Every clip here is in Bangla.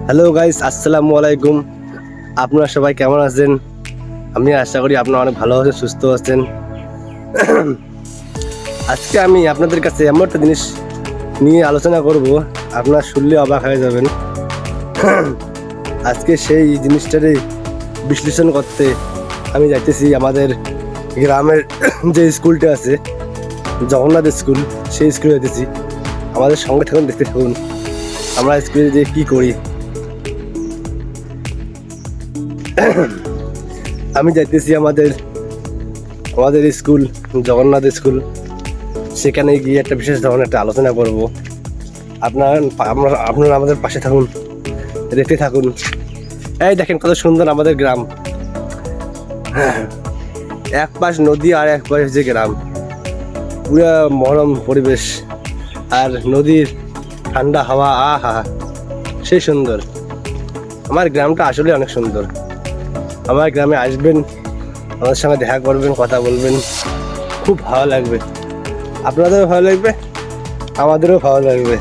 হ্যালো গাইস, আসসালামু আলাইকুম। আপনারা সবাই কেমন আছেন? আমি আশা করি আপনারা অনেক ভালো আছেন, সুস্থ আছেন। আজকে আমি আপনাদের কাছে এমন একটা জিনিস নিয়ে আলোচনা করব, আপনারা শুনলে অবাক হয়ে যাবেন। আজকে সেই জিনিসটারই বিশ্লেষণ করতে আমি যাইতেছি আমাদের গ্রামের যে স্কুলটা আছে, জগন্নাথ স্কুল, সেই স্কুলে যাইতেছি। আমাদের সঙ্গে থাকুন, দেখতে থাকুন আমরা স্কুলে যে কী করি। আমি যাইতেছি আমাদের স্কুল, জগন্নাথ স্কুল। সেখানে গিয়ে একটা বিশেষ ধরনের একটা আলোচনা করব। আপনারা আমাদের পাশে থাকুন, দেখতে থাকুন। এই দেখেন কত সুন্দর আমাদের গ্রাম। এক পাশ নদী আর এক পাশ যে গ্রাম, পুরো মনোরম পরিবেশ আর নদীর ঠান্ডা হাওয়া, আহা সেই সুন্দর। আমার গ্রামটা আসলে অনেক সুন্দর। আমার গ্রামে আসবেন, আমাদের সঙ্গে দেখা করবেন, কথা বলবেন, খুব ভালো লাগবে। আপনাদেরও ভালো লাগবে, আমাদেরও ভালো লাগবে।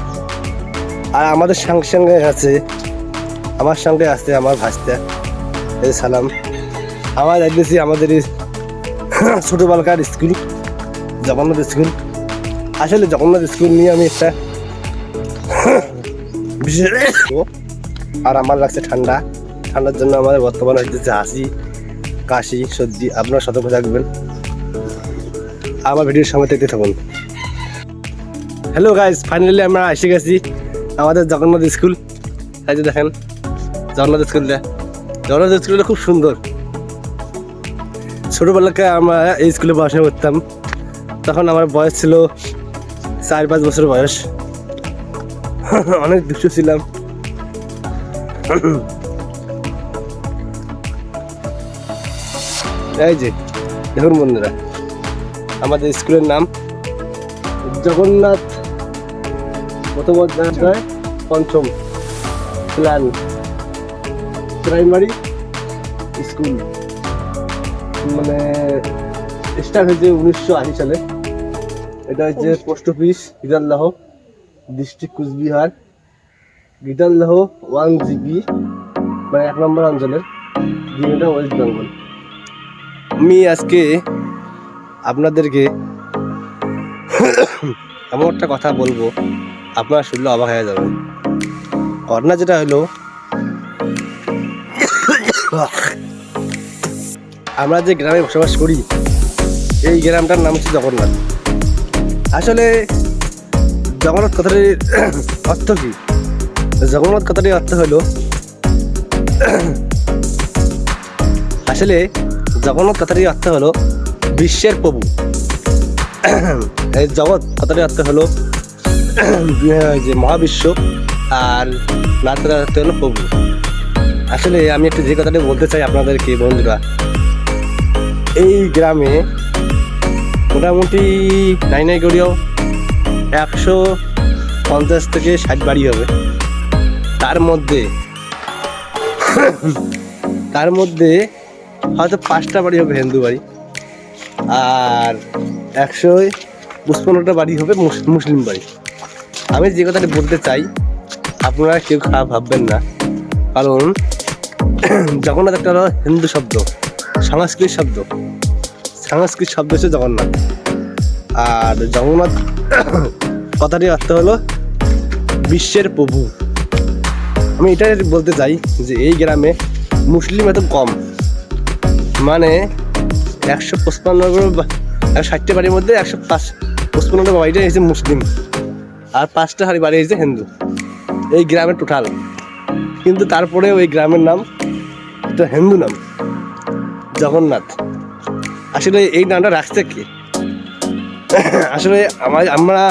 আর আমাদের সঙ্গে আছে আমার ভাস্তা, এই সালাম। আমার দেখতেছি আমাদের ছোটোবেলাকার স্কুল, জগন্নাথ স্কুল। আসলে জগন্নাথ স্কুল নিয়ে আমি একটা বিশেষ, আর আমার লাগছে ঠান্ডার জন্য আমাদের বর্তমানে হচ্ছে হাসি, কাশি, সর্দি। আপনারা সতর্ক থাকবেন, আমার ভিডিওর সময় দেখতে থাকুন। হ্যালো গাইস, ফাইনালি আমরা এসে গেছি আমাদের জগন্নাথ স্কুল। এই যে দেখেন জগন্নাথ স্কুলটা খুব সুন্দর। ছোটোবেলাকে আমরা এই স্কুলে পড়াশোনা করতাম, তখন আমার বয়স ছিল 4-5 বছর বয়স। অনেক দুষ্টু ছিলাম। এই যে দেখুন বন্ধুরা, আমাদের স্কুলের নাম জগন্নাথ পঞ্চম প্রাইমারি স্কুল। মানে স্টার্ট হয়েছে 1980 সালে। এটা হচ্ছে post office, Gidarlah, district Cooch Behar, Gidarlah 1 GB, মানে 1 নম্বর অঞ্চলের, যেটা ওয়েস্ট বেঙ্গল। আমি আজকে আপনাদেরকে এমন একটা কথা বলবো, আপনারা শুনলে অবাক হয়ে যাবেন। ঘটনা যেটা হলো, আমরা যে গ্রামে বসবাস করি, এই গ্রামটার নাম হচ্ছে জগন্নাথ। আসলে জগন্নাথ কথাটির অর্থ কি? জগন্নাথ কথাটির অর্থ হলো, আসলে জগন্নাথ কথাটির অর্থ হলো বিশ্বের প্রভু। এই জগৎ কথাটির অর্থ হলো যে মহাবিশ্ব, আর নাথ কথার অর্থ হলো প্রভু। আসলে আমি একটু যে কথাটি বলতে চাই আপনাদেরকে বন্ধুরা, এই গ্রামে মোটামুটি নাই করেও 150 থেকে 60 বাড়ি হবে। তার মধ্যে হয়তো 5টা বাড়ি হবে হিন্দু বাড়ি, আর 155টা বাড়ি হবে মুসলিম বাড়ি। আমি যে কথাটি বলতে চাই, আপনারা কেউ খারাপ ভাববেন না, কারণ জগন্নাথ একটা হলো হিন্দু শব্দ, সংস্কৃত শব্দ হচ্ছে জগন্নাথ। আর জগন্নাথ কথাটির অর্থ হলো বিশ্বের প্রভু। আমি এটাই বলতে চাই যে এই গ্রামে মুসলিম এত কম, মানে 155 বাড়ির মধ্যে 155টা বাড়িটা হয়েছে মুসলিম, আর 5টা বাড়ি হয়েছে হিন্দু, এই গ্রামের টোটাল। কিন্তু তারপরেও এই গ্রামের নাম একটা হিন্দু নাম, জগন্নাথ। আসলে এই নামটা রাখছে কে? আসলে আমরা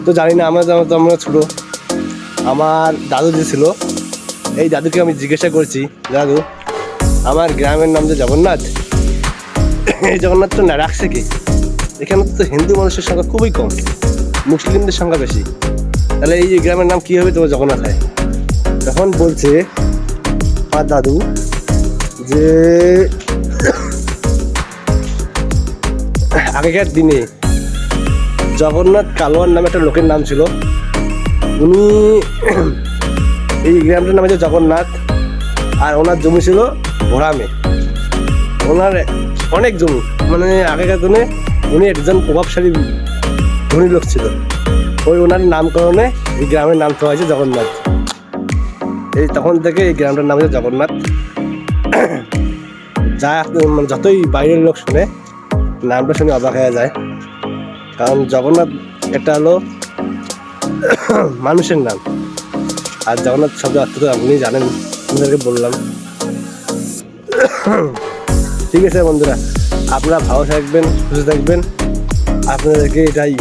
তো জানি না। আমরা ছোটো, আমার দাদু যে ছিল, এই দাদুকে আমি জিজ্ঞাসা করছি, দাদু আমার গ্রামের নাম যে জগন্নাথ, এই জগন্নাথ তো না রাখছে কে? এখানে তো হিন্দু মানুষের সংখ্যা খুবই কম, মুসলিমদের সংখ্যা বেশি, তাহলে এই গ্রামের নাম কী হবে তোমার জগন্নাথ হয়? তখন বলছে আমার দাদু যে আগেকার দিনে জগন্নাথ কালোয়ার নামে একটা লোকের নাম ছিল। উনি এই গ্রামটার নাম হচ্ছে জগন্নাথ। আর ওনার জমি ছিল ভোরামে। ওনার অনেক জমি, মানে আগেকার দিনে উনি একজন প্রভাবশালী ধনী লোক ছিল। ওই ওনার নামকরণে এই গ্রামের নাম তো হয়েছে জগন্নাথ। এই তখন থেকে এই গ্রামটার নাম হচ্ছে জগন্নাথ। যা মানে যতই বাইরের লোক শুনে নামটা শুনে অবাক হয়ে যায়, কারণ জগন্নাথ একটা হলো মানুষের নাম। আর জগন্নাথ শব্দ অর্থ তো আপনি জানেন, আপনাদেরকে বললাম। ঠিক আছে বন্ধুরা, আপনারা ভালো থাকবেন, সুস্থ থাকবেন। আপনাদেরকে এটাই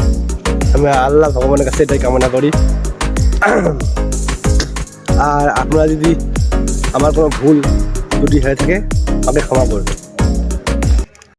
আমি আল্লাহ ভগবানের কাছে এটাই কামনা করি। আর আপনারা যদি আমার কোনো ভুল ত্রুটি হয়ে থাকে আমাকে ক্ষমা করবেন।